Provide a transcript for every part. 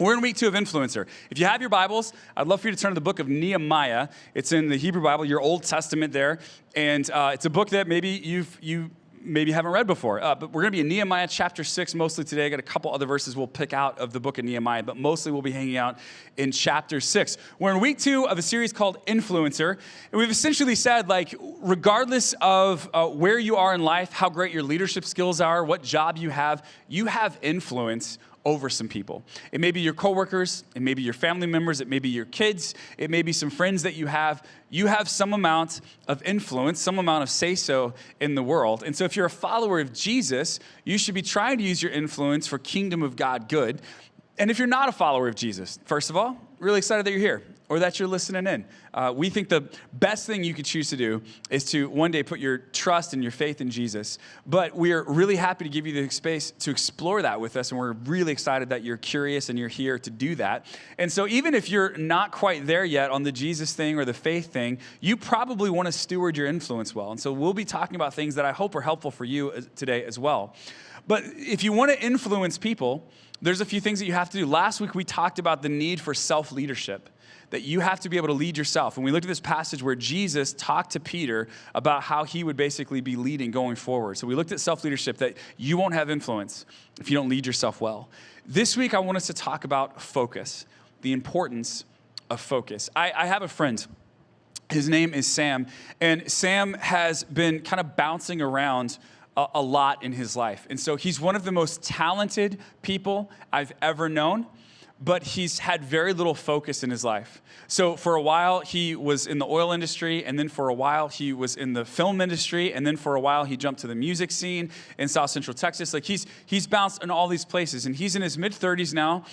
We're in week 2 of Influencer. If you have your Bibles, I'd love for you to turn to the book of Nehemiah. It's in the Hebrew Bible, your Old Testament there. And it's a book that maybe you maybe haven't read before. But we're going to be in Nehemiah chapter 6 mostly today. I got a couple other verses we'll pick out of the book of Nehemiah, but mostly we'll be hanging out in chapter 6. We're in week 2 of a series called Influencer. And we've essentially said, like, regardless of where you are in life, how great your leadership skills are, what job you have influence over some people. It may be your coworkers, it may be your family members, it may be your kids, it may be some friends that you have. You have some amount of influence, some amount of say-so in the world. And so if you're a follower of Jesus, you should be trying to use your influence for kingdom of God good. And if you're not a follower of Jesus, first of all, really excited that you're here or that you're listening in. We think the best thing you could choose to do is to one day put your trust and your faith in Jesus. But we're really happy to give you the space to explore that with us. And we're really excited that you're curious and you're here to do that. And so even if you're not quite there yet on the Jesus thing or the faith thing, you probably want to steward your influence well. And so we'll be talking about things that I hope are helpful for you today as well. But if you want to influence people, there's a few things that you have to do. Last week, we talked about the need for self-leadership, that you have to be able to lead yourself. And we looked at this passage where Jesus talked to Peter about how he would basically be leading going forward. So we looked at self-leadership, that you won't have influence if you don't lead yourself well. This week, I want us to talk about focus, the importance of focus. I have a friend. His name is Sam, and Sam has been kind of bouncing around a lot in his life. And so he's one of the most talented people I've ever known, but he's had very little focus in his life. So for a while, he was in the oil industry, and then for a while, he was in the film industry, and then for a while, he jumped to the music scene in South Central Texas. Like he's bounced in all these places, and he's in his mid-30s now.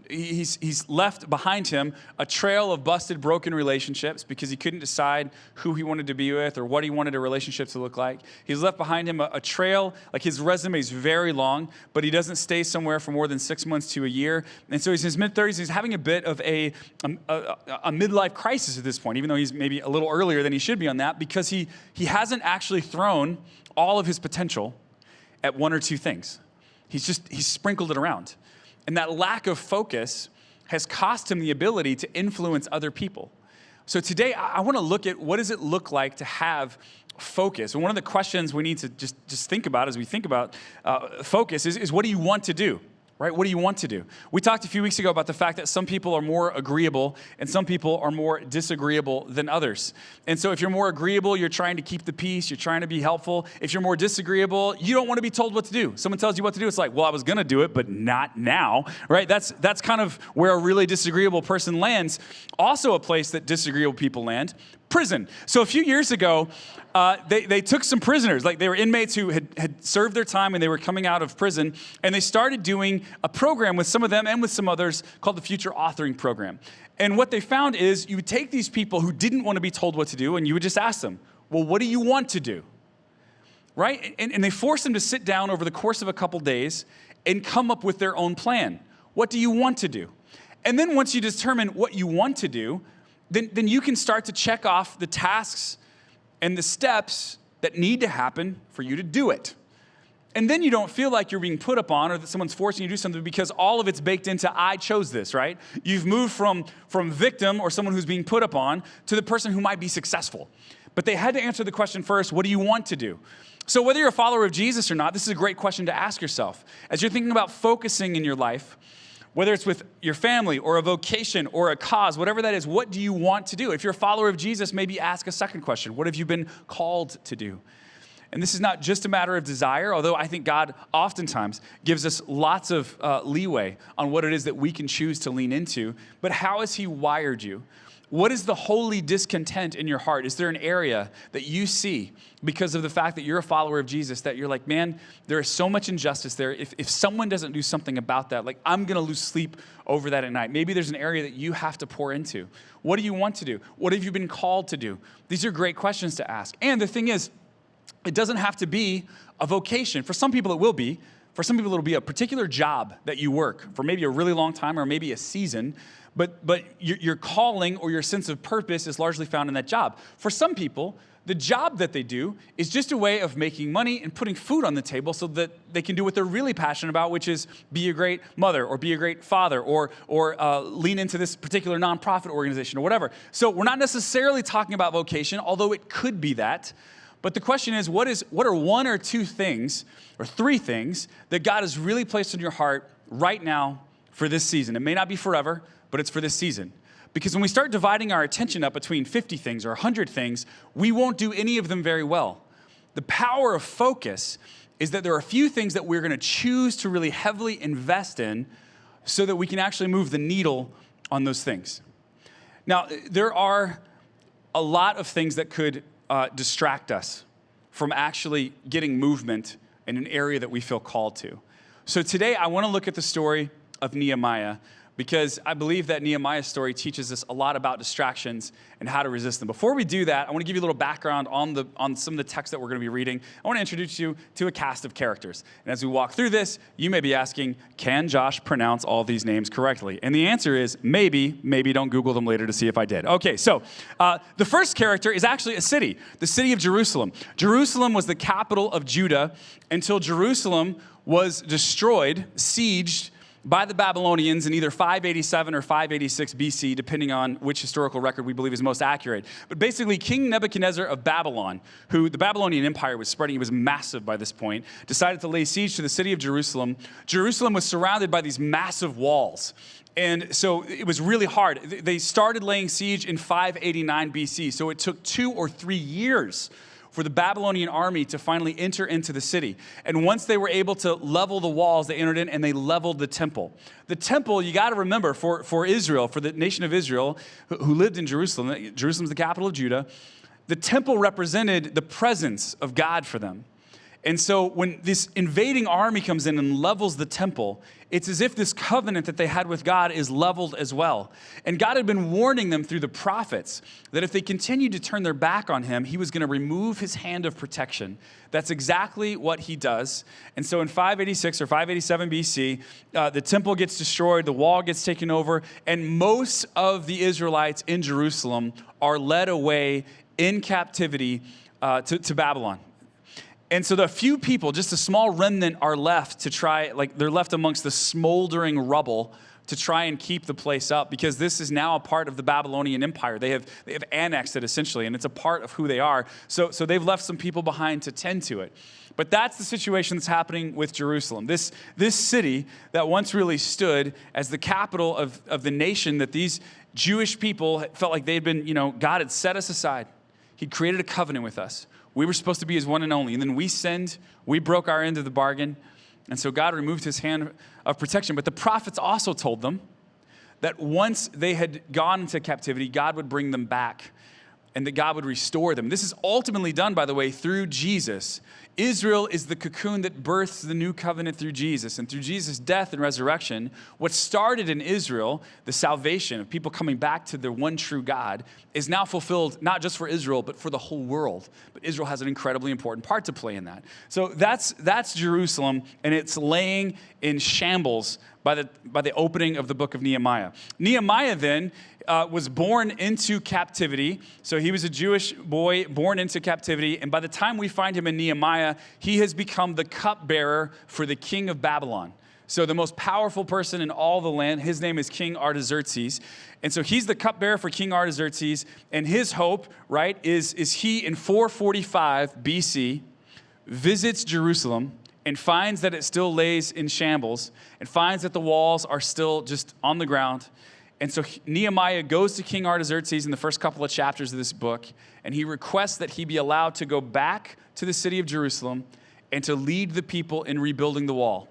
He's left behind him a trail of busted, broken relationships because he couldn't decide who he wanted to be with or what he wanted a relationship to look like. He's left behind him a trail, like his resume is very long, but he doesn't stay somewhere for more than 6 months to a year. And so he's in his mid-30s. He's having a bit of a midlife crisis at this point, even though he's maybe a little earlier than he should be on that, because he hasn't actually thrown all of his potential at one or two things. He's sprinkled it around. And that lack of focus has cost him the ability to influence other people. So today, I want to look at what does it look like to have focus. And one of the questions we need to just think about as we think about focus is what do you want to do? Right? What do you want to do? We talked a few weeks ago about the fact that some people are more agreeable and some people are more disagreeable than others. And so if you're more agreeable, you're trying to keep the peace, you're trying to be helpful. If you're more disagreeable, you don't want to be told what to do. Someone tells you what to do, it's like, well, I was going to do it, but not now, right? That's kind of where a really disagreeable person lands. Also a place that disagreeable people land, prison. So a few years ago, they took some prisoners, like they were inmates who had served their time and they were coming out of prison, and they started doing a program with some of them and with some others called the Future Authoring Program. And what they found is you would take these people who didn't want to be told what to do, and you would just ask them, well, what do you want to do? Right? And they forced them to sit down over the course of a couple days and come up with their own plan. What do you want to do? And then once you determine what you want to do, then you can start to check off the tasks and the steps that need to happen for you to do it. And then you don't feel like you're being put upon or that someone's forcing you to do something because all of it's baked into I chose this, right? You've moved from victim or someone who's being put upon to the person who might be successful. But they had to answer the question first, what do you want to do? So whether you're a follower of Jesus or not, this is a great question to ask yourself. As you're thinking about focusing in your life, whether it's with your family or a vocation or a cause, whatever that is, what do you want to do? If you're a follower of Jesus, maybe ask a second question. What have you been called to do? And this is not just a matter of desire, although I think God oftentimes gives us lots of leeway on what it is that we can choose to lean into. But how has he wired you? What is the holy discontent in your heart? Is there an area that you see because of the fact that you're a follower of Jesus that you're like, man, there is so much injustice there. If someone doesn't do something about that, like I'm going to lose sleep over that at night. Maybe there's an area that you have to pour into. What do you want to do? What have you been called to do? These are great questions to ask. And the thing is, it doesn't have to be a vocation. For some people, it will be. For some people, it'll be a particular job that you work for maybe a really long time or maybe a season. But your calling or your sense of purpose is largely found in that job. For some people, The job that they do is just a way of making money and putting food on the table so that they can do what they're really passionate about, which is be a great mother or be a great father or lean into this particular nonprofit organization or whatever. So we're not necessarily talking about vocation, although it could be that. But the question is, what are one or two things or three things that God has really placed in your heart right now for this season? It may not be forever, but it's for this season. Because when we start dividing our attention up between 50 things or 100 things, we won't do any of them very well. The power of focus is that there are a few things that we're going to choose to really heavily invest in so that we can actually move the needle on those things. Now, there are a lot of things that could distract us from actually getting movement in an area that we feel called to. So today, I want to look at the story of Nehemiah, because I believe that Nehemiah's story teaches us a lot about distractions and how to resist them. Before we do that, I want to give you a little background on some of the text that we're going to be reading. I want to introduce you to a cast of characters. And as we walk through this, you may be asking, can Josh pronounce all these names correctly? And the answer is maybe don't Google them later to see if I did. Okay, so the first character is actually a city, the city of Jerusalem. Jerusalem was the capital of Judah until Jerusalem was destroyed, sieged, by the Babylonians in either 587 or 586 BC, depending on which historical record we believe is most accurate. But basically, King Nebuchadnezzar of Babylon, who the Babylonian Empire was spreading, it was massive by this point, decided to lay siege to the city of Jerusalem. Jerusalem was surrounded by these massive walls. And so it was really hard. They started laying siege in 589 BC, so it took 2 or 3 years for the Babylonian army to finally enter into the city. And once they were able to level the walls, they entered in and they leveled the temple. The temple, you got to remember, for Israel, for the nation of Israel, who lived in Jerusalem, Jerusalem's the capital of Judah, the temple represented the presence of God for them. And so when this invading army comes in and levels the temple, it's as if this covenant that they had with God is leveled as well. And God had been warning them through the prophets that if they continued to turn their back on him, he was going to remove his hand of protection. That's exactly what he does. And so in 586 or 587 BC, the temple gets destroyed, the wall gets taken over, and most of the Israelites in Jerusalem are led away in captivity to Babylon. And so the few people, just a small remnant, are left to try, they're left amongst the smoldering rubble to try and keep the place up, because this is now a part of the Babylonian Empire. They have annexed it essentially, and it's a part of who they are. So they've left some people behind to tend to it. But that's the situation that's happening with Jerusalem. This city that once really stood as the capital of the nation that these Jewish people felt like they'd been, God had set us aside. He'd created a covenant with us. We were supposed to be his one and only. And then we sinned. We broke our end of the bargain. And so God removed his hand of protection. But the prophets also told them that once they had gone into captivity, God would bring them back and that God would restore them. This is ultimately done, by the way, through Jesus. Israel is the cocoon that births the new covenant through Jesus. And through Jesus' death and resurrection, what started in Israel, the salvation of people coming back to the one true God, is now fulfilled not just for Israel, but for the whole world. But Israel has an incredibly important part to play in that. So that's Jerusalem, and it's laying in shambles by the opening of the book of Nehemiah. Nehemiah then was born into captivity. So he was a Jewish boy born into captivity. And by the time we find him in Nehemiah, he has become the cupbearer for the king of Babylon. So the most powerful person in all the land, his name is King Artaxerxes. And so he's the cupbearer for King Artaxerxes. And his hope, right, is he in 445 BC visits Jerusalem and finds that it still lays in shambles and finds that the walls are still just on the ground. And so Nehemiah goes to King Artaxerxes in the first couple of chapters of this book, and he requests that he be allowed to go back to the city of Jerusalem and to lead the people in rebuilding the wall.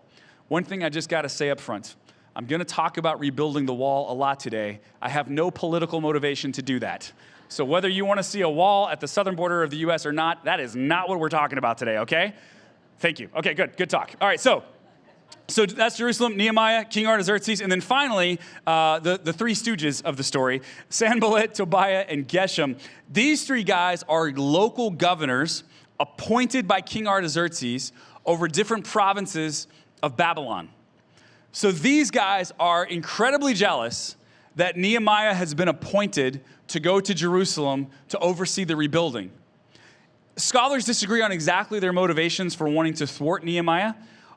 One thing I just got to say up front, I'm going to talk about rebuilding the wall a lot today. I have no political motivation to do that. So whether you want to see a wall at the southern border of the U.S. or not, that is not what we're talking about today, okay? Thank you. Okay, good talk. All right, so that's Jerusalem, Nehemiah, King Artaxerxes, and then finally, the three stooges of the story, Sanballat, Tobiah, and Geshem. These three guys are local governors appointed by King Artaxerxes over different provinces of Babylon. So these guys are incredibly jealous that Nehemiah has been appointed to go to Jerusalem to oversee the rebuilding. Scholars disagree on exactly their motivations for wanting to thwart Nehemiah,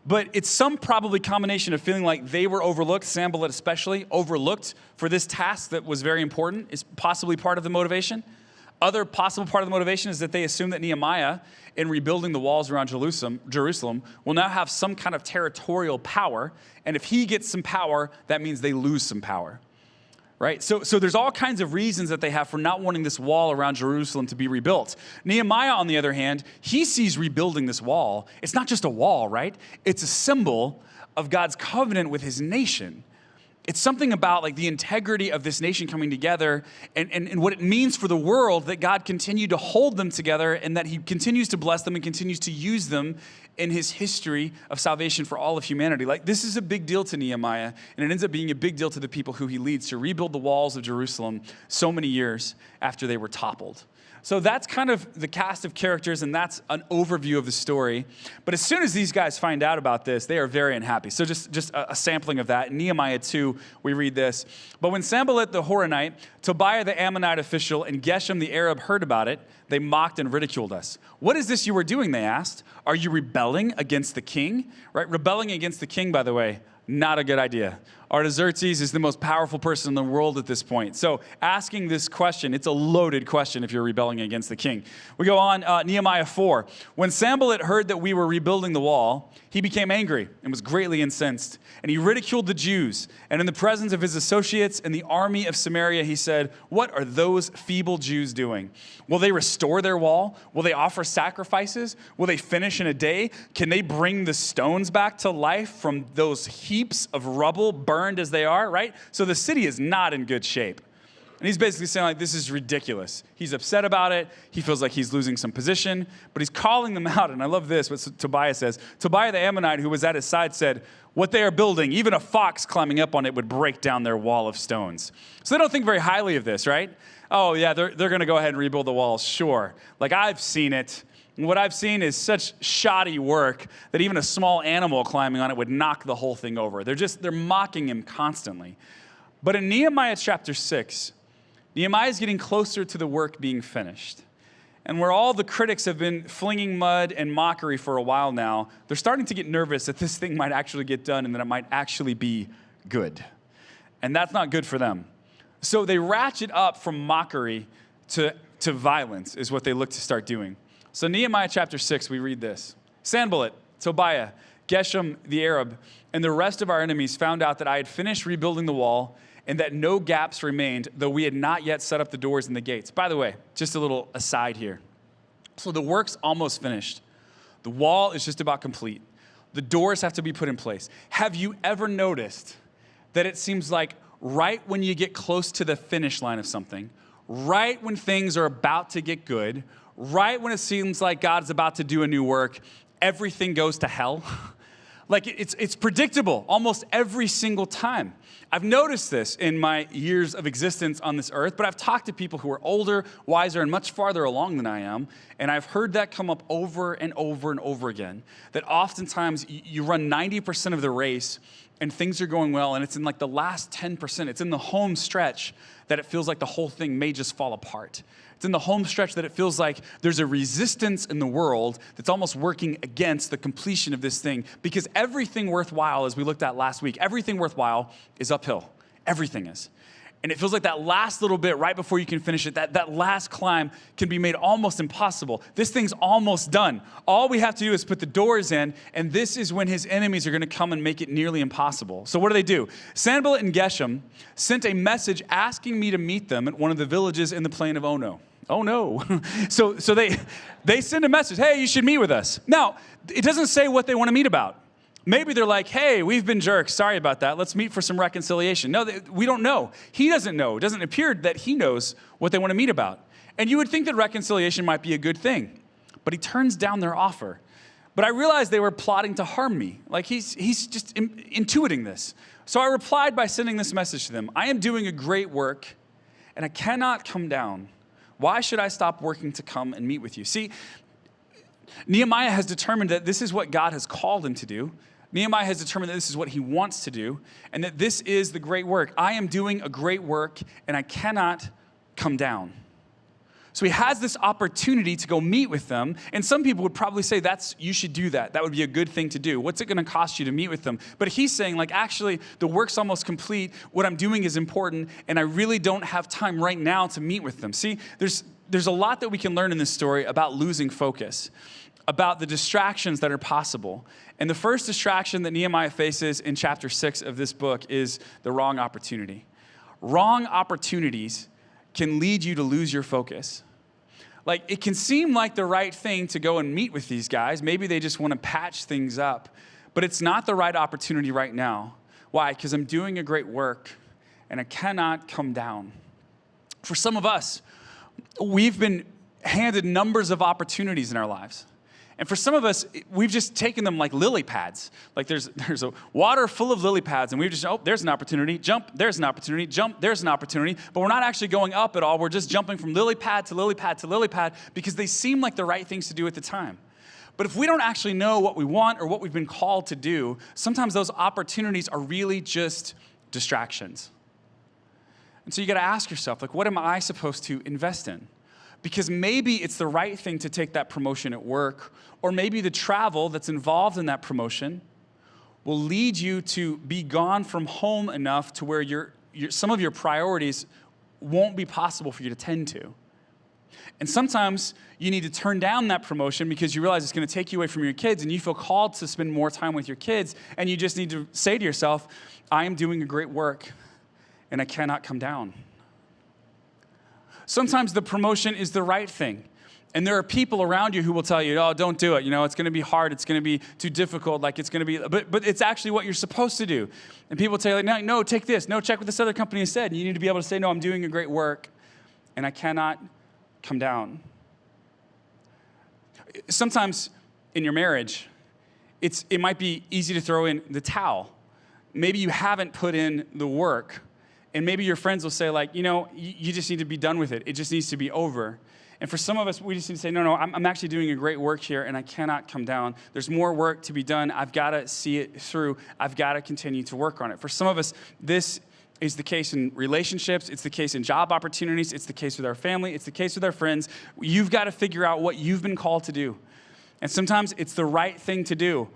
but it's some probably combination of feeling like they were overlooked, Sanballat especially, overlooked for this task that was very important, is possibly part of the motivation. Other possible part of the motivation is that they assume that Nehemiah, in rebuilding the walls around Jerusalem, will now have some kind of territorial power, and if he gets some power, that means they lose some power. Right? So there's all kinds of reasons that they have for not wanting this wall around Jerusalem to be rebuilt. Nehemiah, on the other hand, he sees rebuilding this wall. It's not just a wall, right? It's a symbol of God's covenant with his nation. It's something about like the integrity of this nation coming together and what it means for the world that God continued to hold them together and that he continues to bless them and continues to use them in his history of salvation for all of humanity. Like, this is a big deal to Nehemiah, and it ends up being a big deal to the people who he leads to rebuild the walls of Jerusalem so many years after they were toppled. So that's kind of the cast of characters, and that's an overview of the story. But as soon as these guys find out about this, they are very unhappy. So just a sampling of that. In Nehemiah 2, we read this. But when Sanballat the Horonite, Tobiah the Ammonite official, and Geshem the Arab heard about it, they mocked and ridiculed us. What is this you are doing, they asked. Are you rebelling against the king? Right? Rebelling against the king, by the way, not a good idea. Artaxerxes is the most powerful person in the world at this point. So asking this question, it's a loaded question if you're rebelling against the king. We go on, Nehemiah 4. When Sanballat heard that we were rebuilding the wall, he became angry and was greatly incensed. And he ridiculed the Jews. And in the presence of his associates and the army of Samaria, he said, what are those feeble Jews doing? Will they restore their wall? Will they offer sacrifices? Will they finish in a day? Can they bring the stones back to life from those heaps of rubble burned as they are, right? So the city is not in good shape. And he's basically saying, like, this is ridiculous. He's upset about it. He feels like he's losing some position, but he's calling them out. And I love this, what Tobiah says. Tobiah the Ammonite, who was at his side, said, what they are building, even a fox climbing up on it would break down their wall of stones. So they don't think very highly of this, right? Oh, yeah, they're going to go ahead and rebuild the walls. Sure. Like, I've seen it. And what I've seen is such shoddy work that even a small animal climbing on it would knock the whole thing over. They're mocking him constantly. But in Nehemiah chapter 6, Nehemiah is getting closer to the work being finished. And where all the critics have been flinging mud and mockery for a while now, they're starting to get nervous that this thing might actually get done and that it might actually be good. And that's not good for them. So they ratchet up from mockery to violence is what they look to start doing. So Nehemiah chapter 6, we read this. Sanballat, Tobiah, Geshem the Arab, and the rest of our enemies found out that I had finished rebuilding the wall and that no gaps remained, though we had not yet set up the doors and the gates. By the way, just a little aside here. So the work's almost finished. The wall is just about complete. The doors have to be put in place. Have you ever noticed that it seems like right when you get close to the finish line of something, right when things are about to get good, right when it seems like God is about to do a new work, everything goes to hell? Like, it's predictable almost every single time. I've noticed this in my years of existence on this earth, but I've talked to people who are older, wiser, and much farther along than I am, and I've heard that come up over and over and over again, that oftentimes you run 90% of the race and things are going well, and it's in like the last 10%, it's in the home stretch that it feels like the whole thing may just fall apart. It's in the home stretch that it feels like there's a resistance in the world that's almost working against the completion of this thing, because everything worthwhile, as we looked at last week, everything worthwhile is uphill. Everything is. And it feels like that last little bit right before you can finish it, that last climb can be made almost impossible. This thing's almost done. All we have to do is put the doors in, and this is when his enemies are going to come and make it nearly impossible. So what do? Sanballat and Geshem sent a message asking me to meet them at one of the villages in the plain of Ono. Oh no. So they send a message, hey, you should meet with us. Now, it doesn't say what they want to meet about. Maybe they're like, hey, we've been jerks. Sorry about that. Let's meet for some reconciliation. No, we don't know. He doesn't know. It doesn't appear that he knows what they want to meet about. And you would think that reconciliation might be a good thing. But he turns down their offer. But I realized they were plotting to harm me. Like, he's just intuiting this. So I replied by sending this message to them. I am doing a great work, and I cannot come down. Why should I stop working to come and meet with you? See, Nehemiah has determined that this is what God has called him to do. Nehemiah has determined that this is what he wants to do, and that this is the great work. I am doing a great work, and I cannot come down. So he has this opportunity to go meet with them. And some people would probably say you should do that. That would be a good thing to do. What's it going to cost you to meet with them? But he's saying, like, actually, the work's almost complete. What I'm doing is important, and I really don't have time right now to meet with them. See, there's a lot that we can learn in this story about losing focus, about the distractions that are possible. And the first distraction that Nehemiah faces in chapter 6 of this book is the wrong opportunity. Wrong opportunities can lead you to lose your focus. Like, it can seem like the right thing to go and meet with these guys. Maybe they just want to patch things up, but it's not the right opportunity right now. Why? Because I'm doing a great work and I cannot come down. For some of us, we've been handed numbers of opportunities in our lives. And for some of us, we've just taken them like lily pads. Like there's a water full of lily pads, and we've just, there's an opportunity, jump, there's an opportunity, jump, there's an opportunity. But we're not actually going up at all. We're just jumping from lily pad to lily pad to lily pad because they seem like the right things to do at the time. But if we don't actually know what we want or what we've been called to do, sometimes those opportunities are really just distractions. And so you got to ask yourself, like, what am I supposed to invest in? Because maybe it's the right thing to take that promotion at work, or maybe the travel that's involved in that promotion will lead you to be gone from home enough to where some of your priorities won't be possible for you to tend to. And sometimes you need to turn down that promotion because you realize it's going to take you away from your kids, and you feel called to spend more time with your kids, and you just need to say to yourself, I am doing a great work, and I cannot come down. Sometimes the promotion is the right thing. And there are people around you who will tell you, oh, don't do it. You know, it's going to be hard. It's going to be too difficult. Like it's going to be, but it's actually what you're supposed to do. And people tell you, like, no, take this. No, check what this other company has said. And you need to be able to say, no, I'm doing a great work and I cannot come down. Sometimes in your marriage, it might be easy to throw in the towel. Maybe you haven't put in the work. And maybe your friends will say, like, you know, you just need to be done with it. It just needs to be over. And for some of us, we just need to say, no, I'm actually doing a great work here, and I cannot come down. There's more work to be done. I've got to see it through. I've got to continue to work on it. For some of us, this is the case in relationships. It's the case in job opportunities. It's the case with our family. It's the case with our friends. You've got to figure out what you've been called to do. And sometimes it's the right thing to do.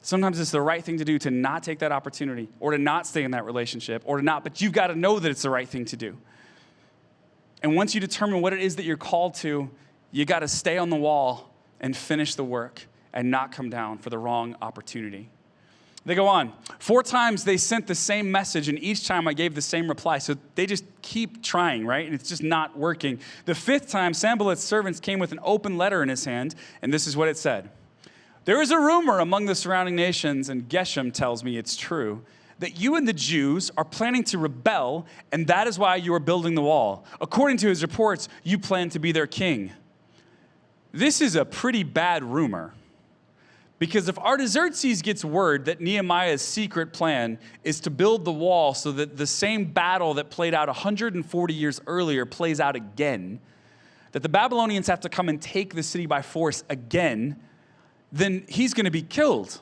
Sometimes it's the right thing to do to not take that opportunity or to not stay in that relationship or to not, but you've got to know that it's the right thing to do. And once you determine what it is that you're called to, you got to stay on the wall and finish the work and not come down for the wrong opportunity. They go on. 4 times they sent the same message, and each time I gave the same reply. So they just keep trying, right? And it's just not working. The 5th time, Sanballat's servants came with an open letter in his hand, and this is what it said. There is a rumor among the surrounding nations, and Geshem tells me it's true, that you and the Jews are planning to rebel, and that is why you are building the wall. According to his reports, you plan to be their king. This is a pretty bad rumor, because if Artaxerxes gets word that Nehemiah's secret plan is to build the wall so that the same battle that played out 140 years earlier plays out again, that the Babylonians have to come and take the city by force again, then he's going to be killed.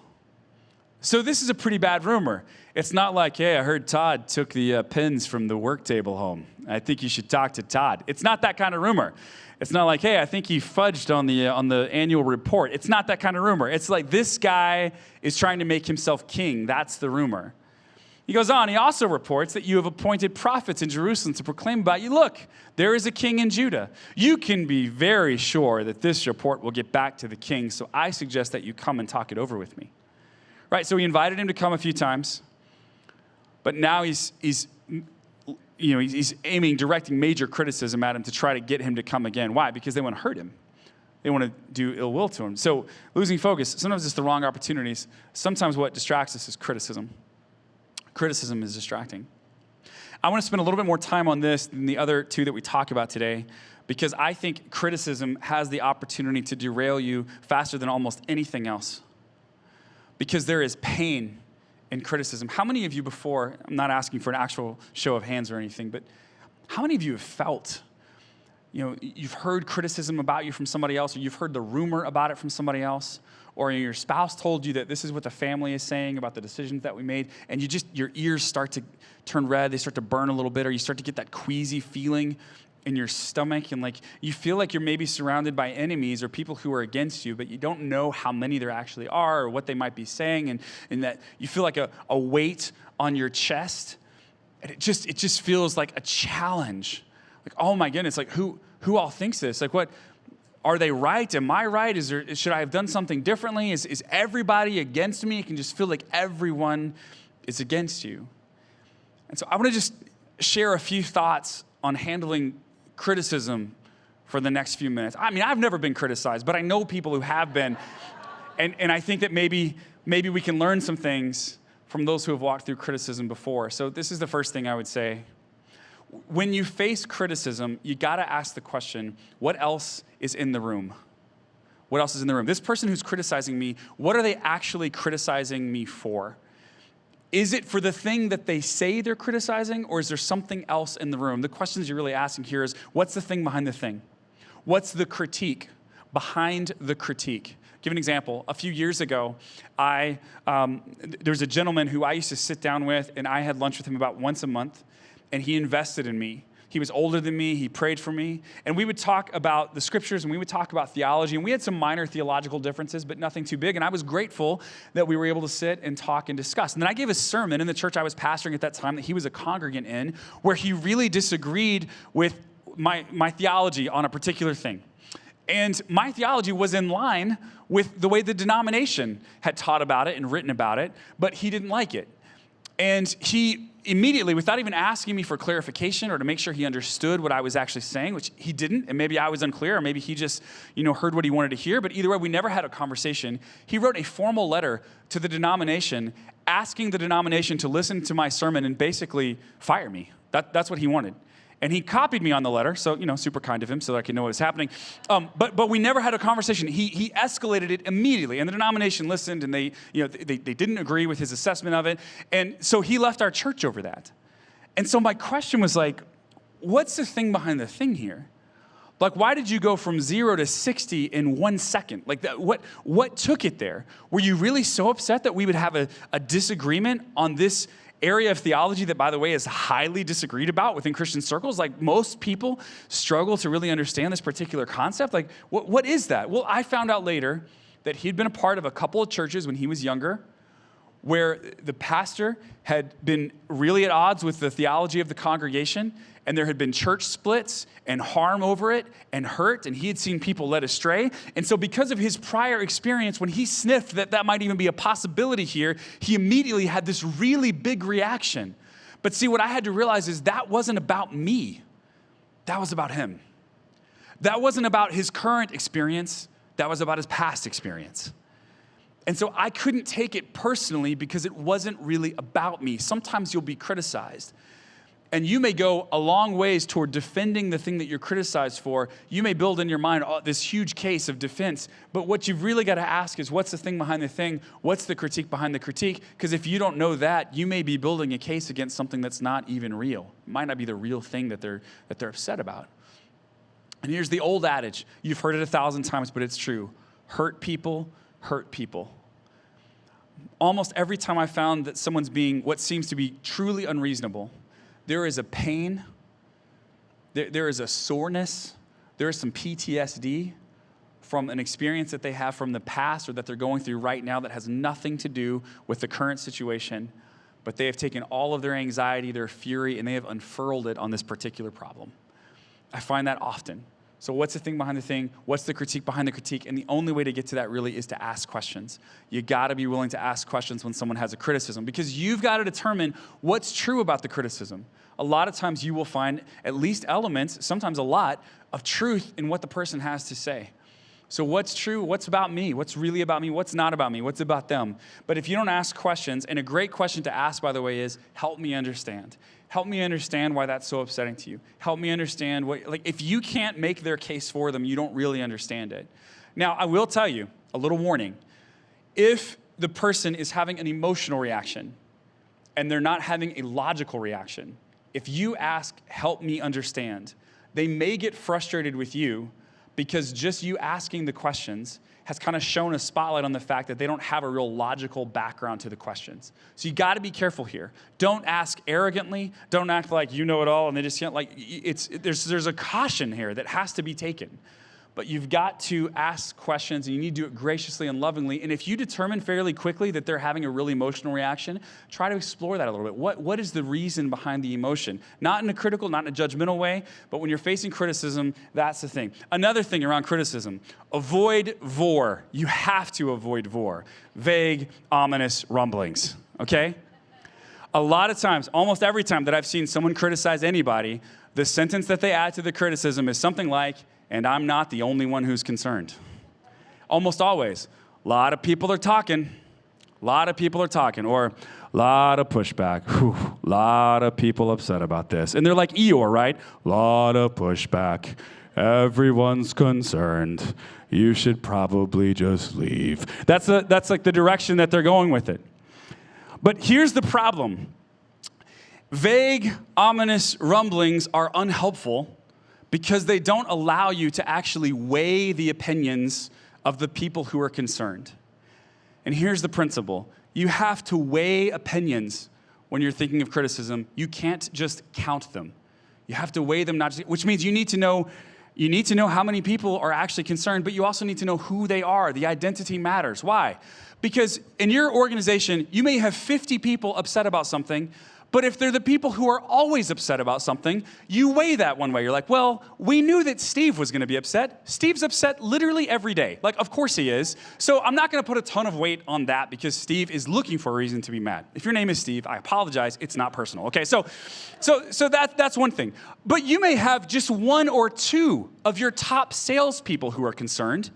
So this is a pretty bad rumor. It's not like, hey, I heard Todd took the pins from the work table home. I think you should talk to Todd. It's not that kind of rumor. It's not like, hey, I think he fudged on the annual report. It's not that kind of rumor. It's like this guy is trying to make himself king. That's the rumor. He goes on. He also reports that you have appointed prophets in Jerusalem to proclaim about you. Look, there is a king in Judah. You can be very sure that this report will get back to the king. So I suggest that you come and talk it over with me. Right, so he invited him to come a few times, but now he's aiming, directing major criticism at him to try to get him to come again. Why? Because they want to hurt him. They want to do ill will to him. So losing focus, sometimes it's the wrong opportunities. Sometimes what distracts us is criticism. Criticism is distracting. I want to spend a little bit more time on this than the other 2 that we talk about today, because I think criticism has the opportunity to derail you faster than almost anything else. Because there is pain in criticism. How many of you before, I'm not asking for an actual show of hands or anything, but how many of you have felt, you've heard criticism about you from somebody else, or you've heard the rumor about it from somebody else, or your spouse told you that this is what the family is saying about the decisions that we made, and your ears start to turn red, they start to burn a little bit, or you start to get that queasy feeling in your stomach, and like you feel like you're maybe surrounded by enemies or people who are against you, but you don't know how many there actually are or what they might be saying, and that you feel like a weight on your chest. And it just feels like a challenge. Like, oh my goodness, like who all thinks this? Like, what are they right? Am I right? Should I have done something differently? Is everybody against me? It can just feel like everyone is against you. And so I want to just share a few thoughts on handling criticism for the next few minutes. I mean, I've never been criticized, but I know people who have been. And I think that maybe we can learn some things from those who have walked through criticism before. So this is the first thing I would say. When you face criticism, you got to ask the question, what else is in the room? What else is in the room? This person who's criticizing me, what are they actually criticizing me for? Is it for the thing that they say they're criticizing, or is there something else in the room? The questions you're really asking here is, what's the thing behind the thing? What's the critique behind the critique? Give an example. A few years ago, there's a gentleman who I used to sit down with, and I had lunch with him about once a month, and he invested in me. He was older than me. He prayed for me. And we would talk about the scriptures, and we would talk about theology. And we had some minor theological differences, but nothing too big. And I was grateful that we were able to sit and talk and discuss. And then I gave a sermon in the church I was pastoring at that time that he was a congregant in, where he really disagreed with my theology on a particular thing. And my theology was in line with the way the denomination had taught about it and written about it, but he didn't like it. And he immediately, without even asking me for clarification or to make sure he understood what I was actually saying, which he didn't, and maybe I was unclear, or maybe he just, heard what he wanted to hear, but either way, we never had a conversation. He wrote a formal letter to the denomination, asking the denomination to listen to my sermon and basically fire me. That's what he wanted. And he copied me on the letter, so, super kind of him so that I could know what was happening. But we never had a conversation. He escalated it immediately, and the denomination listened, and they didn't agree with his assessment of it. And so he left our church over that. And so my question was like, what's the thing behind the thing here? Like, why did you go from 0 to 60 in 1 second? Like, what took it there? Were you really so upset that we would have a disagreement on this area of theology that, by the way, is highly disagreed about within Christian circles? Like, most people struggle to really understand this particular concept. Like, what is that? Well, I found out later that he'd been a part of a couple of churches when he was younger, where the pastor had been really at odds with the theology of the congregation, and there had been church splits and harm over it and hurt, and he had seen people led astray. And so because of his prior experience, when he sniffed that might even be a possibility here, he immediately had this really big reaction. But see, what I had to realize is that wasn't about me. That was about him. That wasn't about his current experience. That was about his past experience. And so I couldn't take it personally because it wasn't really about me. Sometimes you'll be criticized, and you may go a long ways toward defending the thing that you're criticized for. You may build in your mind this huge case of defense, but what you've really got to ask is, what's the thing behind the thing? What's the critique behind the critique? Because if you don't know that, you may be building a case against something that's not even real. It might not be the real thing that they're upset about. And here's the old adage. You've heard it 1,000 times, but it's true. Hurt people hurt people. Almost every time I found that someone's being what seems to be truly unreasonable, there is a pain, there is a soreness, there is some PTSD from an experience that they have from the past or that they're going through right now that has nothing to do with the current situation, but they have taken all of their anxiety, their fury, and they have unfurled it on this particular problem. I find that often. So what's the thing behind the thing? What's the critique behind the critique? And the only way to get to that really is to ask questions. You got to be willing to ask questions when someone has a criticism, because you've got to determine what's true about the criticism. A lot of times you will find at least elements, sometimes a lot, of truth in what the person has to say. So what's true? What's about me? What's really about me? What's not about me? What's about them? But if you don't ask questions, and a great question to ask, by the way, is, help me understand. Help me understand why that's so upsetting to you. Help me understand if you can't make their case for them, you don't really understand it. Now, I will tell you, a little warning. If the person is having an emotional reaction and they're not having a logical reaction, if you ask, help me understand, they may get frustrated with you, because just you asking the questions has kind of shown a spotlight on the fact that they don't have a real logical background to the questions. So you got to be careful here. Don't ask arrogantly. Don't act like you know it all, and they just can't. There's a caution here that has to be taken. But you've got to ask questions, and you need to do it graciously and lovingly. And if you determine fairly quickly that they're having a really emotional reaction, try to explore that a little bit. What is the reason behind the emotion? Not in a critical, not in a judgmental way, but when you're facing criticism, that's the thing. Another thing around criticism, avoid vor. You have to avoid vor. Vague, ominous rumblings, okay? A lot of times, almost every time that I've seen someone criticize anybody, the sentence that they add to the criticism is something like, and I'm not the only one who's concerned. Almost always. A lot of people are talking. A lot of people are talking. Or, a lot of pushback. A lot of people upset about this. And they're like Eeyore, right? A lot of pushback. Everyone's concerned. You should probably just leave. That's like the direction that they're going with it. But here's the problem. Vague, ominous rumblings are unhelpful because they don't allow you to actually weigh the opinions of the people who are concerned. And here's the principle. You have to weigh opinions when you're thinking of criticism. You can't just count them. You have to weigh them, which means you need to know how many people are actually concerned, but you also need to know who they are. The identity matters. Why? Because in your organization, you may have 50 people upset about something, but if they're the people who are always upset about something, you weigh that one way. You're like, well, we knew that Steve was going to be upset. Steve's upset literally every day. Like, of course he is. So I'm not going to put a ton of weight on that because Steve is looking for a reason to be mad. If your name is Steve, I apologize. It's not personal. Okay, so that's one thing. But you may have just one or two of your top salespeople who are concerned.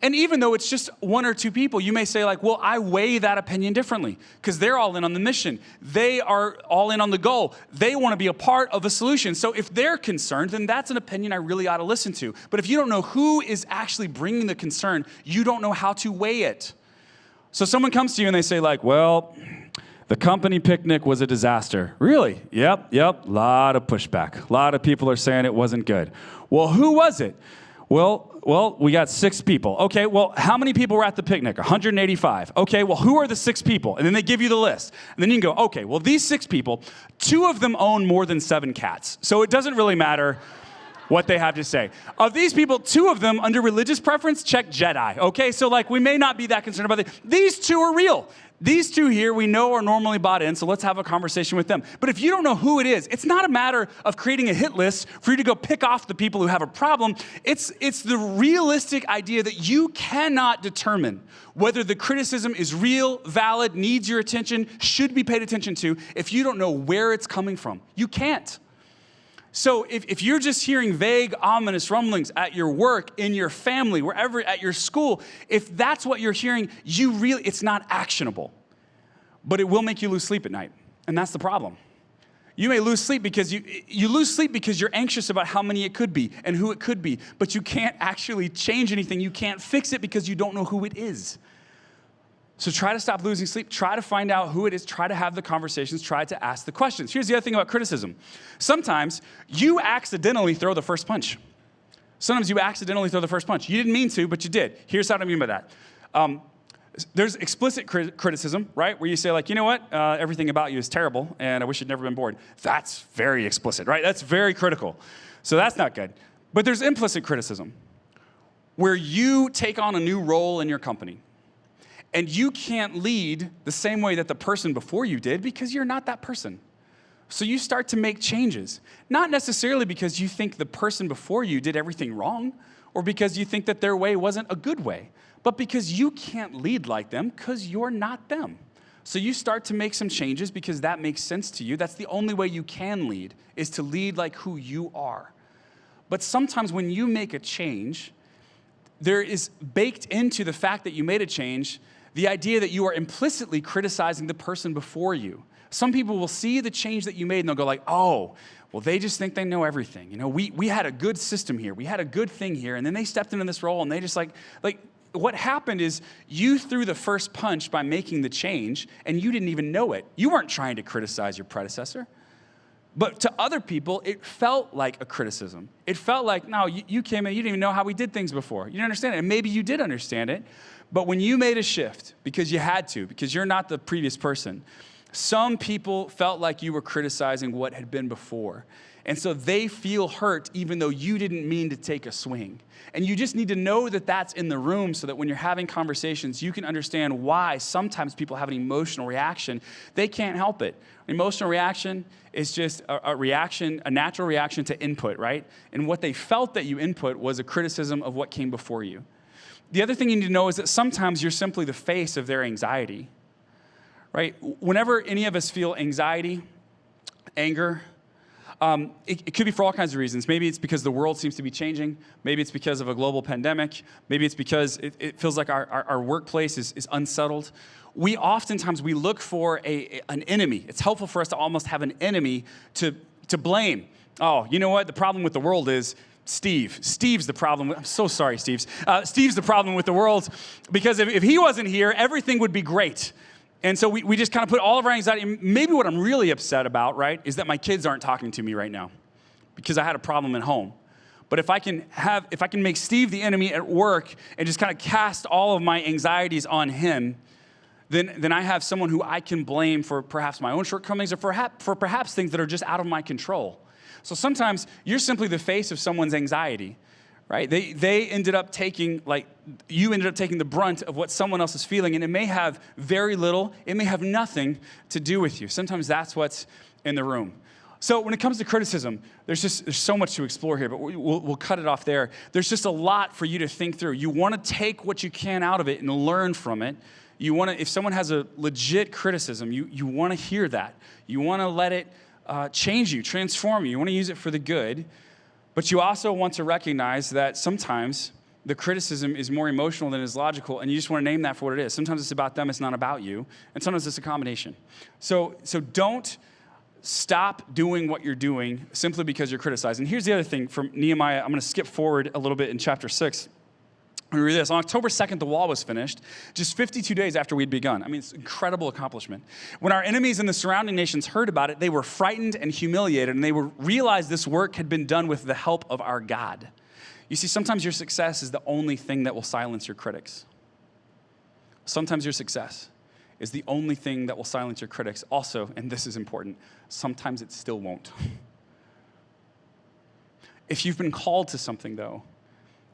And even though it's just one or two people, you may say like, well, I weigh that opinion differently because they're all in on the mission. They are all in on the goal. They want to be a part of a solution. So if they're concerned, then that's an opinion I really ought to listen to. But if you don't know who is actually bringing the concern, you don't know how to weigh it. So someone comes to you and they say like, well, the company picnic was a disaster. Really? Yep. A lot of pushback. A lot of people are saying it wasn't good. Well, who was it? Well, we got 6 people. Okay, well, how many people were at the picnic? 185. Okay, well, who are the 6 people? And then they give you the list. And then you can go, okay, well, these 6 people, 2 of them own more than 7 cats. So it doesn't really matter what they have to say. Of these people, 2 of them, under religious preference, check Jedi. Okay, so like we may not be that concerned about it. These 2 are real. These 2 here we know are normally bought in, so let's have a conversation with them. But if you don't know who it is, it's not a matter of creating a hit list for you to go pick off the people who have a problem. It's the realistic idea that you cannot determine whether the criticism is real, valid, needs your attention, should be paid attention to, if you don't know where it's coming from. You can't. So if you're just hearing vague, ominous rumblings at your work, in your family, wherever, at your school, if that's what you're hearing, it's not actionable. But it will make you lose sleep at night. And that's the problem. You may lose sleep because you lose sleep because you're anxious about how many it could be and who it could be, but you can't actually change anything. You can't fix it because you don't know who it is. So try to stop losing sleep. Try to find out who it is. Try to have the conversations. Try to ask the questions. Here's the other thing about criticism. Sometimes you accidentally throw the first punch. You didn't mean to, but you did. Here's what I mean by that. There's explicit criticism, right? Where you say like, you know what? Everything about you is terrible, and I wish you'd never been born. That's very explicit, right? That's very critical. So that's not good. But there's implicit criticism, where you take on a new role in your company. And you can't lead the same way that the person before you did because you're not that person. So you start to make changes. Not necessarily because you think the person before you did everything wrong or because you think that their way wasn't a good way, but because you can't lead like them because you're not them. So you start to make some changes because that makes sense to you. That's the only way you can lead, is to lead like who you are. But sometimes when you make a change, there is baked into the fact that you made a change the idea that you are implicitly criticizing the person before you. Some people will see the change that you made and they'll go like, oh, well, they just think they know everything. You know, we had a good system here. We had a good thing here. And then they stepped into this role and they just like what happened is you threw the first punch by making the change and you didn't even know it. You weren't trying to criticize your predecessor. But to other people, it felt like a criticism. It felt like, no, you came in, you didn't even know how we did things before. You didn't understand it. And maybe you did understand it. But when you made a shift, because you had to, because you're not the previous person, some people felt like you were criticizing what had been before. And so they feel hurt even though you didn't mean to take a swing. And you just need to know that that's in the room so that when you're having conversations, you can understand why sometimes people have an emotional reaction. They can't help it. Emotional reaction is just a reaction, a natural reaction to input, right? And what they felt that you input was a criticism of what came before you. The other thing you need to know is that sometimes you're simply the face of their anxiety, right? Whenever any of us feel anxiety, anger, it could be for all kinds of reasons. Maybe it's because the world seems to be changing. Maybe it's because of a global pandemic. Maybe it's because it feels like our workplace is unsettled. We oftentimes look for an enemy. It's helpful for us to almost have an enemy to blame. Oh, you know what? The problem with the world is Steve. Steve's the problem. I'm so sorry, Steve's the problem with the world, because if he wasn't here, everything would be great. And so we just kind of put all of our anxiety. Maybe what I'm really upset about, right, is that my kids aren't talking to me right now because I had a problem at home. But if I can make Steve the enemy at work and just kind of cast all of my anxieties on him, then I have someone who I can blame for perhaps my own shortcomings or for perhaps things that are just out of my control. So sometimes you're simply the face of someone's anxiety, right? They ended up taking, you ended up taking the brunt of what someone else is feeling, and it may have very little, it may have nothing to do with you. Sometimes that's what's in the room. So when it comes to criticism, there's so much to explore here, but we'll cut it off there. There's just a lot for you to think through. You want to take what you can out of it and learn from it. You want to, if someone has a legit criticism, you want to hear that. You want to let it change you, transform you. You want to use it for the good. But you also want to recognize that sometimes the criticism is more emotional than it is logical, and you just want to name that for what it is. Sometimes it's about them, it's not about you, and sometimes it's a combination. So don't stop doing what you're doing simply because you're criticized. And here's the other thing from Nehemiah. I'm going to skip forward a little bit in chapter 6. We read this. On October 2nd, the wall was finished, just 52 days after we'd begun. I mean, it's an incredible accomplishment. When our enemies in the surrounding nations heard about it, they were frightened and humiliated, and they realized this work had been done with the help of our God. You see, sometimes your success is the only thing that will silence your critics. Sometimes your success is the only thing that will silence your critics. Also, and this is important, sometimes it still won't. If you've been called to something, though,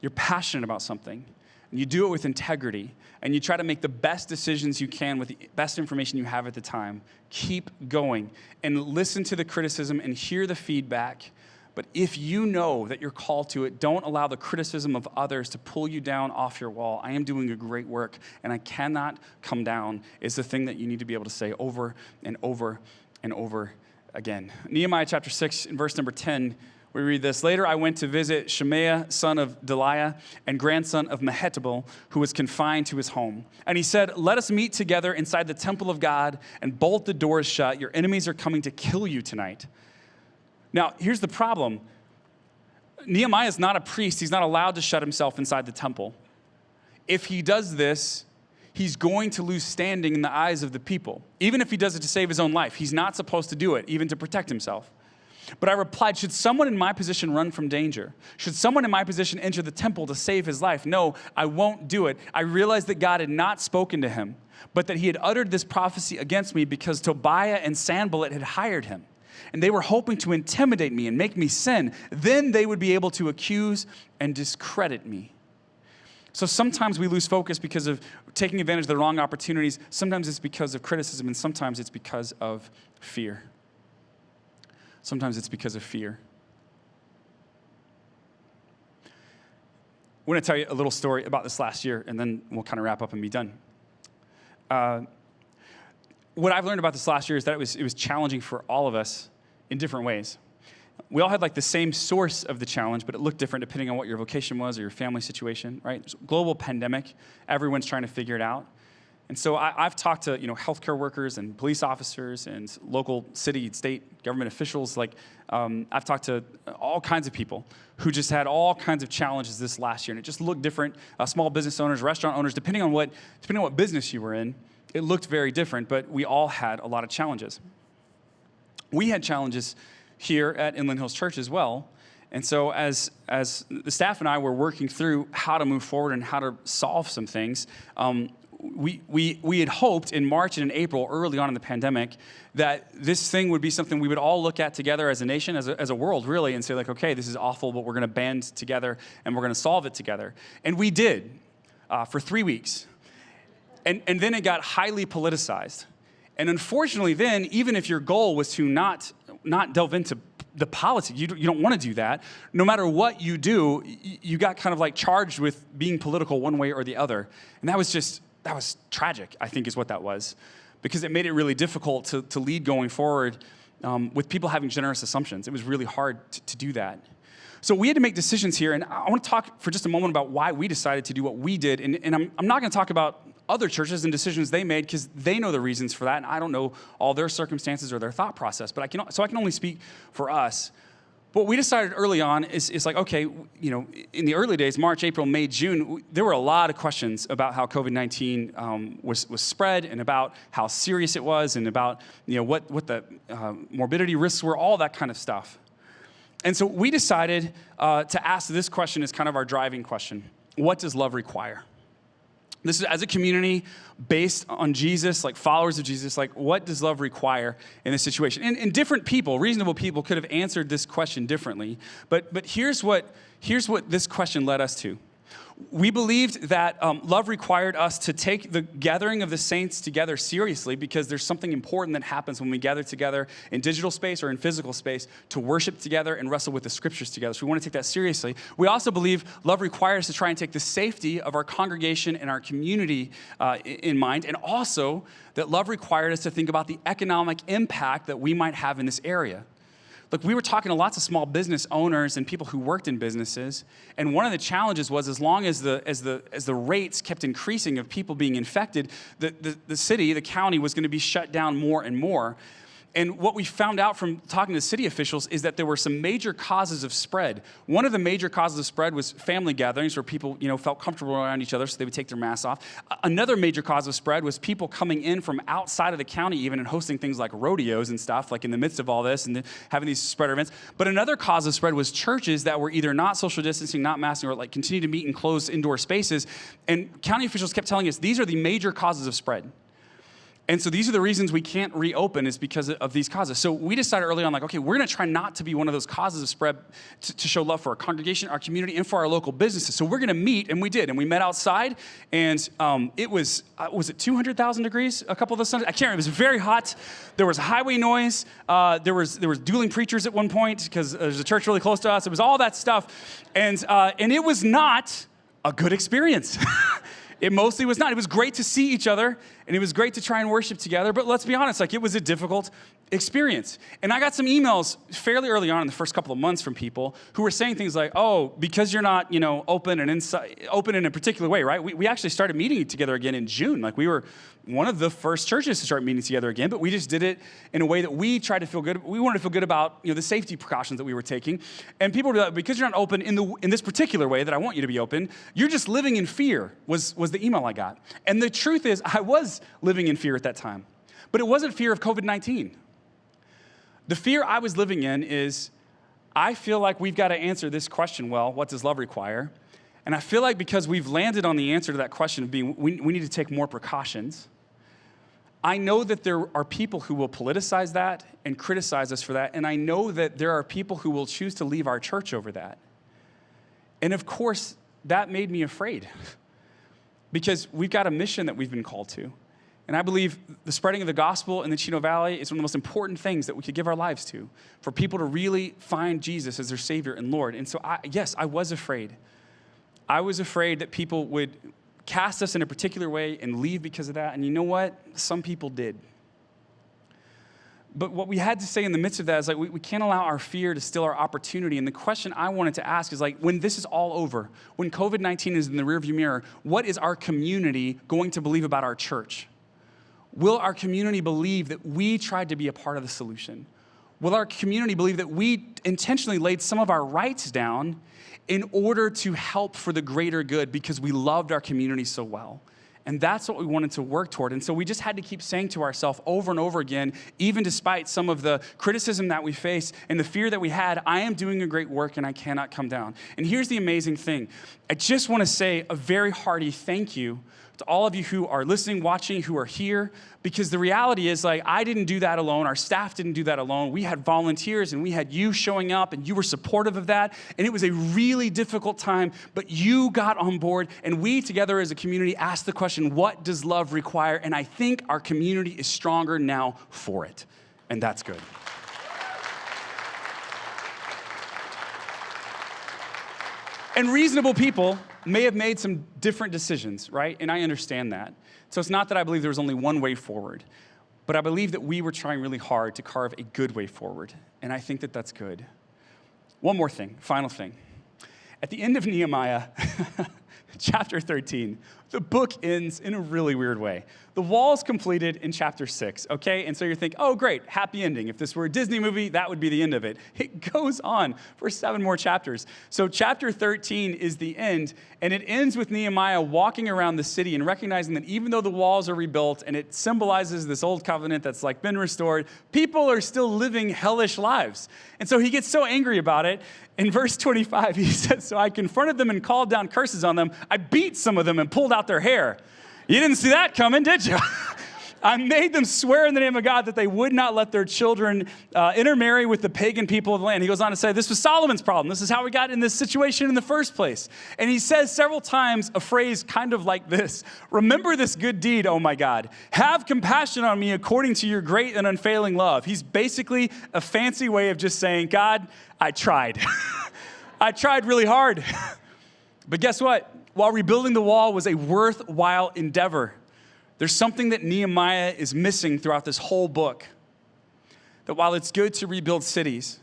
you're passionate about something, and you do it with integrity, and you try to make the best decisions you can with the best information you have at the time, keep going and listen to the criticism and hear the feedback. But if you know that you're called to it, don't allow the criticism of others to pull you down off your wall. I am doing a great work, and I cannot come down, is the thing that you need to be able to say over and over and over again. Nehemiah chapter 6, in verse number 10, we read this. Later, I went to visit Shemaiah, son of Delaiah, and grandson of Mehetabel, who was confined to his home. And he said, let us meet together inside the temple of God and bolt the doors shut. Your enemies are coming to kill you tonight. Now, here's the problem. Nehemiah is not a priest. He's not allowed to shut himself inside the temple. If he does this, he's going to lose standing in the eyes of the people. Even if he does it to save his own life, he's not supposed to do it, even to protect himself. But I replied, should someone in my position run from danger? Should someone in my position enter the temple to save his life? No, I won't do it. I realized that God had not spoken to him, but that he had uttered this prophecy against me because Tobiah and Sanballat had hired him. And they were hoping to intimidate me and make me sin. Then they would be able to accuse and discredit me. So sometimes we lose focus because of taking advantage of the wrong opportunities. Sometimes it's because of criticism, and sometimes it's because of fear. Sometimes it's because of fear. I want to tell you a little story about this last year, and then we'll kind of wrap up and be done. What I've learned about this last year is that it was challenging for all of us in different ways. We all had the same source of the challenge, but it looked different depending on what your vocation was or your family situation, right? There's a global pandemic. Everyone's trying to figure it out. And so I've talked to healthcare workers and police officers and local city, state government officials. I've talked to all kinds of people who just had all kinds of challenges this last year, and it just looked different. Small business owners, restaurant owners, depending on what business you were in, it looked very different. But we all had a lot of challenges. We had challenges here at Inland Hills Church as well. And so as the staff and I were working through how to move forward and how to solve some things, we had hoped in March and in April, early on in the pandemic, that this thing would be something we would all look at together as a nation, as a world, really, and say, like, okay, this is awful, but we're going to band together and we're going to solve it together. And we did for 3 weeks. And then it got highly politicized. And unfortunately then, even if your goal was to not delve into the politics, you don't want to do that. No matter what you do, you got kind of like charged with being political one way or the other. And that was tragic, I think is what that was. Because it made it really difficult to lead going forward with people having generous assumptions. It was really hard to do that. So we had to make decisions here, and I want to talk for just a moment about why we decided to do what we did. And I'm not going to talk about other churches and decisions they made because they know the reasons for that, and I don't know all their circumstances or their thought process. But I can only speak for us. But what we decided early on is like, okay, in the early days, March, April, May, June, there were a lot of questions about how COVID-19 was spread and about how serious it was and about what the morbidity risks were, all that kind of stuff. And so we decided to ask this question as kind of our driving question. What does love require? This is as a community based on Jesus, like followers of Jesus, like what does love require in this situation? And different people, reasonable people could have answered this question differently. But here's what this question led us to. We believed that love required us to take the gathering of the saints together seriously because there's something important that happens when we gather together in digital space or in physical space to worship together and wrestle with the scriptures together. So we want to take that seriously. We also believe love requires us to try and take the safety of our congregation and our community in mind, and also that love required us to think about the economic impact that we might have in this area. Look, we were talking to lots of small business owners and people who worked in businesses, and one of the challenges was as long as the rates kept increasing of people being infected, the city, the county was going to be shut down more and more. And what we found out from talking to city officials is that there were some major causes of spread. One of the major causes of spread was family gatherings where people, felt comfortable around each other, so they would take their masks off. Another major cause of spread was people coming in from outside of the county even and hosting things like rodeos and stuff, like in the midst of all this and having these spread events. But another cause of spread was churches that were either not social distancing, not masking, or like continue to meet in closed indoor spaces. And county officials kept telling us these are the major causes of spread. And so these are the reasons we can't reopen is because of these causes. So we decided early on, like, okay, we're going to try not to be one of those causes of spread to show love for our congregation, our community, and for our local businesses. So we're going to meet, and we did. And we met outside, and it was it 200,000 degrees a couple of those Sundays? I can't remember. It was very hot. There was highway noise. There was dueling preachers at one point because there's a church really close to us. It was all that stuff. And it was not a good experience. It mostly was not. It was great to see each other, and it was great to try and worship together, but let's be honest, like it was a difficult experience. And I got some emails fairly early on in the first couple of months from people who were saying things like, oh, because you're not, open in a particular way, right? We actually started meeting together again in June. Like we were one of the first churches to start meeting together again, but we just did it in a way that we tried to feel good. We wanted to feel good about, the safety precautions that we were taking. And people were like, because you're not open in this particular way that I want you to be open, you're just living in fear was the email I got. And the truth is I was living in fear at that time, but it wasn't fear of COVID-19. The fear I was living in is I feel like we've got to answer this question well, what does love require? And I feel like because we've landed on the answer to that question of being, we need to take more precautions, I know that there are people who will politicize that and criticize us for that, and I know that there are people who will choose to leave our church over that. And of course, that made me afraid because we've got a mission that we've been called to. And I believe the spreading of the gospel in the Chino Valley is one of the most important things that we could give our lives to, for people to really find Jesus as their Savior and Lord. And so, I was afraid. I was afraid that people would cast us in a particular way and leave because of that. And you know what? Some people did. But what we had to say in the midst of that is like, we can't allow our fear to steal our opportunity. And the question I wanted to ask is like, when this is all over, when COVID-19 is in the rearview mirror, what is our community going to believe about our church? Will our community believe that we tried to be a part of the solution? Will our community believe that we intentionally laid some of our rights down in order to help for the greater good because we loved our community so well? And that's what we wanted to work toward. And so we just had to keep saying to ourselves over and over again, even despite some of the criticism that we face and the fear that we had, I am doing a great work and I cannot come down. And here's the amazing thing. I just want to say a very hearty thank you to all of you who are listening, watching, who are here, because the reality is, like, I didn't do that alone. Our staff didn't do that alone. We had volunteers and we had you showing up and you were supportive of that. And it was a really difficult time, but you got on board and we together as a community asked the question, what does love require? And I think our community is stronger now for it. And that's good. And reasonable people may have made some different decisions, right? And I understand that. So it's not that I believe there was only one way forward, but I believe that we were trying really hard to carve a good way forward. And I think that that's good. One more thing, final thing. At the end of Nehemiah, chapter 13, the book ends in a really weird way. The wall's completed in chapter 6, okay? And so you're thinking, oh, great, happy ending. If this were a Disney movie, that would be the end of it. It goes on for 7 more chapters. So chapter 13 is the end, and it ends with Nehemiah walking around the city and recognizing that even though the walls are rebuilt and it symbolizes this old covenant that's like been restored, people are still living hellish lives. And so he gets so angry about it. In verse 25, he says, so I confronted them and called down curses on them. I beat some of them and pulled out their hair. You didn't see that coming, did you? I made them swear in the name of God that they would not let their children intermarry with the pagan people of the land. He goes on to say, this was Solomon's problem. This is how we got in this situation in the first place. And he says several times a phrase kind of like this. Remember this good deed, oh my God. Have compassion on me according to your great and unfailing love. He's basically a fancy way of just saying, God, I tried. I tried really hard. But guess what? While rebuilding the wall was a worthwhile endeavor, there's something that Nehemiah is missing throughout this whole book. That while it's good to rebuild cities,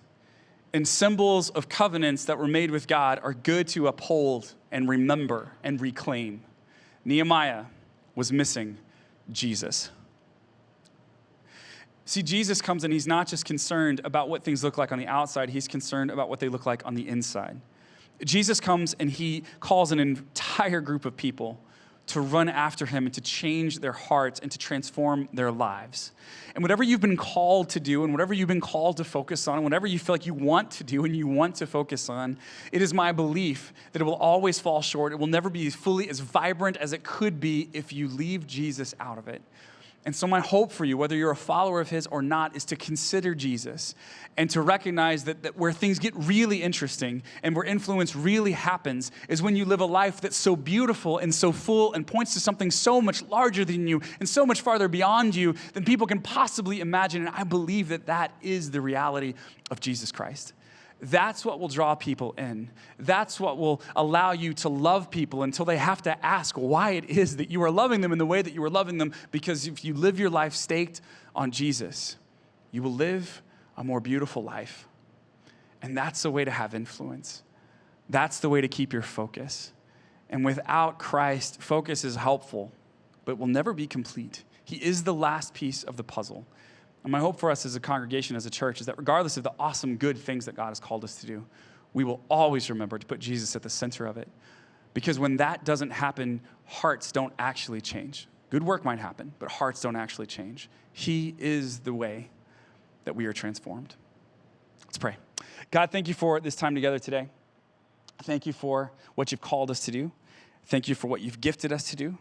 and symbols of covenants that were made with God are good to uphold and remember and reclaim, Nehemiah was missing Jesus. See, Jesus comes and he's not just concerned about what things look like on the outside, he's concerned about what they look like on the inside. Jesus comes and he calls an entire group of people to run after him and to change their hearts and to transform their lives. And whatever you've been called to do and whatever you've been called to focus on, whatever you feel like you want to do and you want to focus on, it is my belief that it will always fall short. It will never be fully as vibrant as it could be if you leave Jesus out of it. And so my hope for you, whether you're a follower of his or not, is to consider Jesus and to recognize that where things get really interesting and where influence really happens is when you live a life that's so beautiful and so full and points to something so much larger than you and so much farther beyond you than people can possibly imagine. And I believe that that is the reality of Jesus Christ. That's what will draw people in. That's what will allow you to love people until they have to ask why it is that you are loving them in the way that you are loving them. Because if you live your life staked on Jesus, you will live a more beautiful life. And that's the way to have influence. That's the way to keep your focus. And without Christ, focus is helpful, but will never be complete. He is the last piece of the puzzle. And my hope for us as a congregation, as a church, is that regardless of the awesome, good things that God has called us to do, we will always remember to put Jesus at the center of it. Because when that doesn't happen, hearts don't actually change. Good work might happen, but hearts don't actually change. He is the way that we are transformed. Let's pray. God, thank you for this time together today. Thank you for what you've called us to do. Thank you for what you've gifted us to do.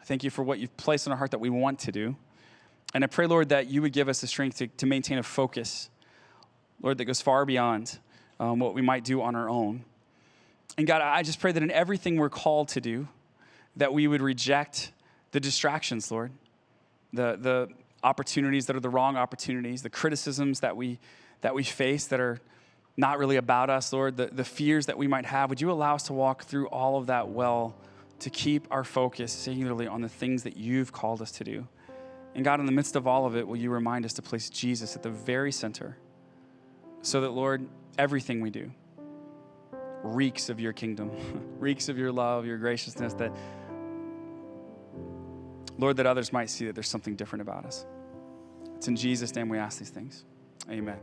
Thank you for what you've placed in our heart that we want to do. And I pray, Lord, that you would give us the strength to maintain a focus, Lord, that goes far beyond what we might do on our own. And God, I just pray that in everything we're called to do, that we would reject the distractions, Lord, the opportunities that are the wrong opportunities, the criticisms that we face that are not really about us, Lord, the fears that we might have. Would you allow us to walk through all of that well, to keep our focus singularly on the things that you've called us to do? And God, in the midst of all of it, will you remind us to place Jesus at the very center so that, Lord, everything we do reeks of your kingdom, reeks of your love, your graciousness, that, Lord, that others might see that there's something different about us. It's in Jesus' name we ask these things. Amen.